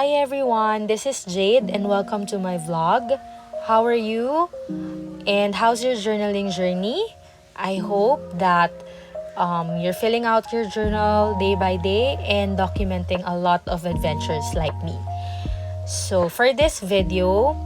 Hi everyone, this is Jade and welcome to my vlog. How are you? And how's your journaling journey? I hope that you're filling out your journal day by day and documenting a lot of adventures like me. So for this video,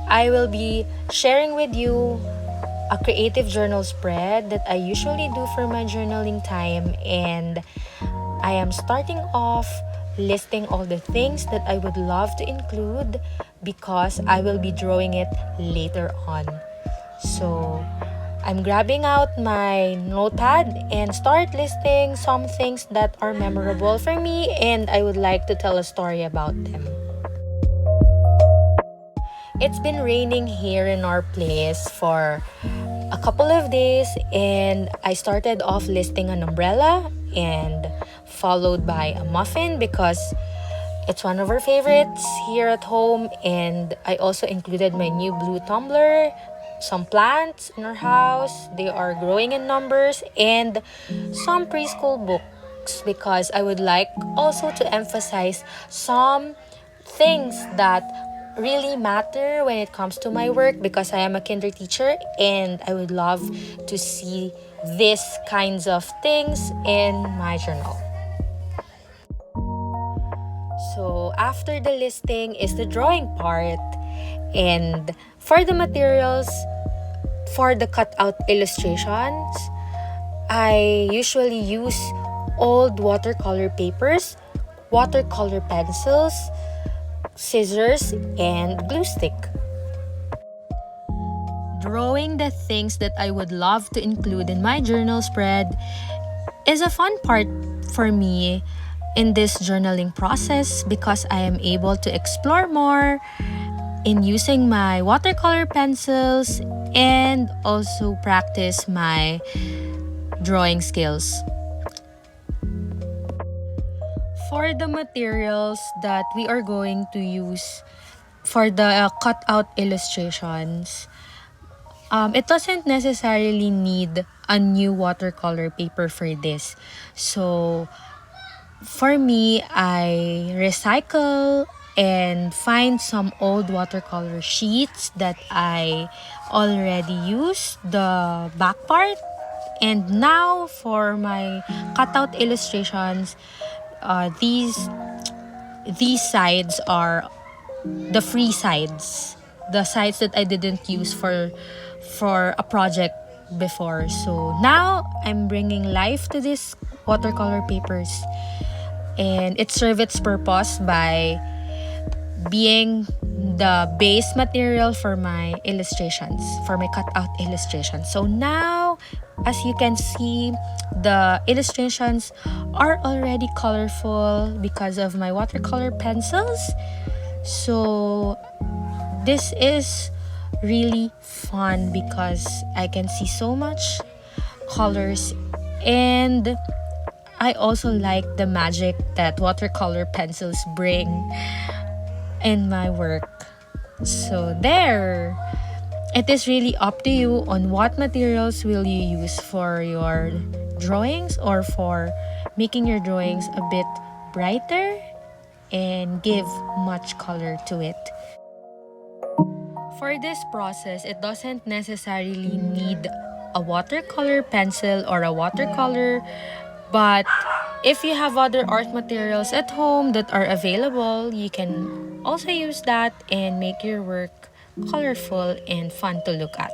I will be sharing with you a creative journal spread that I usually do for my journaling time, and I am starting off listing all the things that I would love to include because I will be drawing it later on. So I'm grabbing out my notepad and start listing some things that are memorable for me and I would like to tell a story about them. It's been raining here in our place for a couple of days, and I started off listing an umbrella and followed by a muffin because it's one of our favorites here at home, and I also included my new blue tumbler, some plants in our house, they are growing in numbers, and some preschool books because I would like also to emphasize some things that really matter when it comes to my work because I am a kinder teacher and I would love to see these kinds of things in my journal. So after the listing is the drawing part, and for the materials for the cutout illustrations, I usually use old watercolor papers, watercolor pencils, scissors, and glue stick. Drawing the things that I would love to include in my journal spread is a fun part for me in this journaling process because I am able to explore more in using my watercolor pencils and also practice my drawing skills. For the materials that we are going to use for the cutout illustrations, it doesn't necessarily need a new watercolor paper for this. So for me, I recycle and find some old watercolor sheets that I already used the back part. And now for my cutout illustrations, these sides are the free sides, the sides that I didn't use for a project before. So now I'm bringing life to these watercolor papers, and it serves its purpose by being the base material for my illustrations, for my cutout illustrations. So now, as you can see, the illustrations are already colorful because of my watercolor pencils. So this is really fun because I can see so much colors, and I also like the magic that watercolor pencils bring in my work. So there, it is really up to you on what materials will you use for your drawings or for making your drawings a bit brighter and give much color to it. For this process, it doesn't necessarily need a watercolor pencil or a watercolor, but if you have other art materials at home that are available, you can also use that and make your work colorful and fun to look at.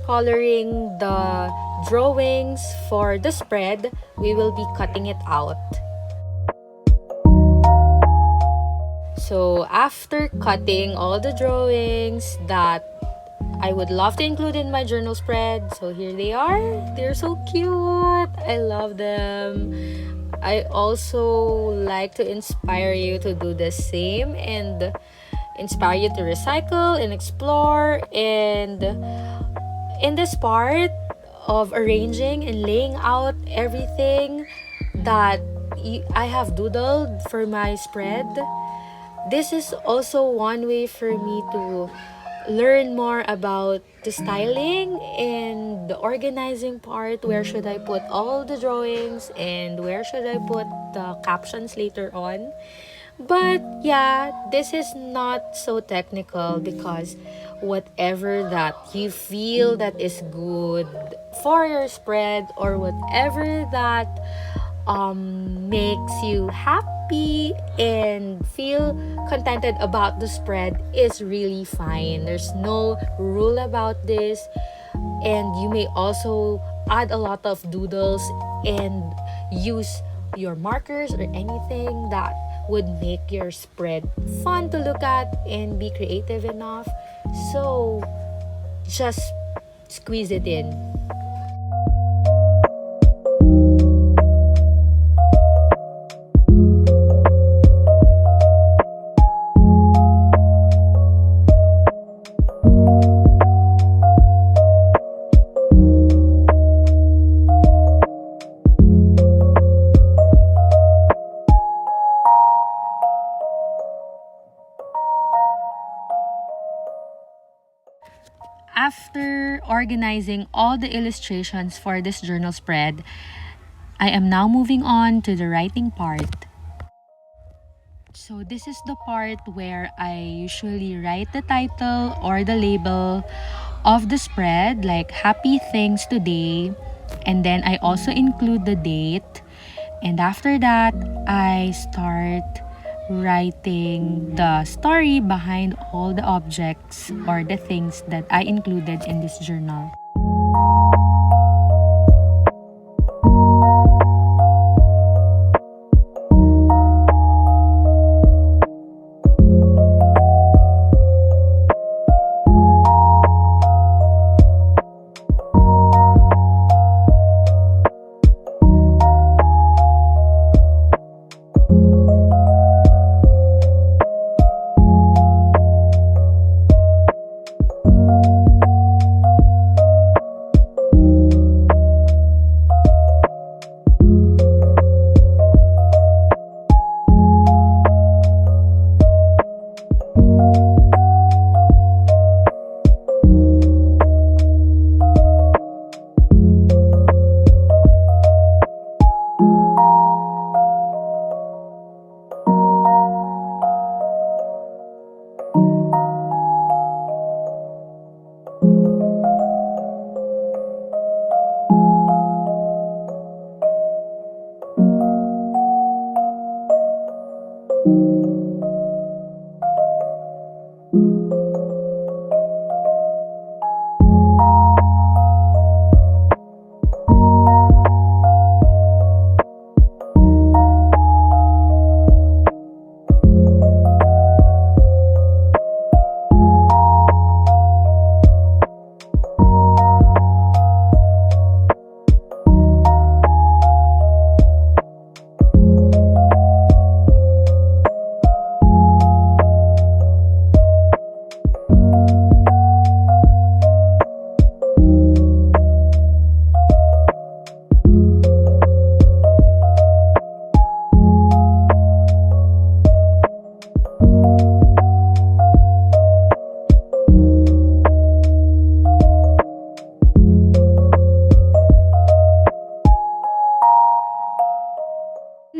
coloring the drawings for the spread, we will be cutting it out. So after cutting all the drawings that I would love to include in my journal spread, so here they are. They're so cute. I love them. I also like to inspire you to do the same and inspire you to recycle and explore. And in this part of arranging and laying out everything that I have doodled for my spread, this is also one way for me to learn more about the styling and the organizing part. Where should I put all the drawings and where should I put the captions later on? But yeah, this is not so technical because whatever that you feel that is good for your spread, or whatever that makes you happy and feel contented about the spread is really fine. There's no rule about this, and you may also add a lot of doodles and use your markers or anything that would make your spread fun to look at and be creative enough. So just squeeze it in. After organizing all the illustrations for this journal spread, I am now moving on to the writing part. So this is the part where I usually write the title or the label of the spread, like Happy Things Today, and then I also include the date. And after that, I start writing the story behind all the objects or the things that I included in this journal.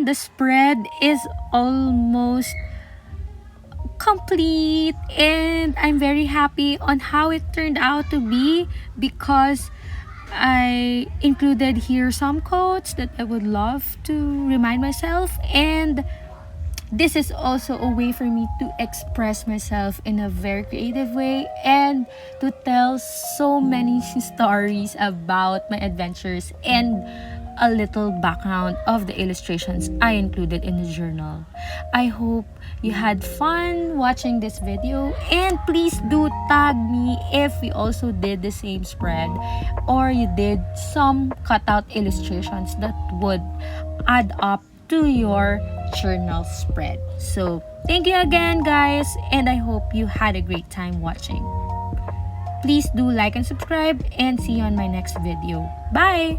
The spread is almost complete, and I'm very happy on how it turned out to be because I included here some quotes that I would love to remind myself, and This is also a way for me to express myself in a very creative way and to tell so many stories about my adventures and a little background of the illustrations I included in the journal. I hope you had fun watching this video, and please do tag me if you also did the same spread or you did some cutout illustrations that would add up to your journal spread. So thank you again, guys, and I hope you had a great time watching. Please do like and subscribe, and see you on my next video. Bye!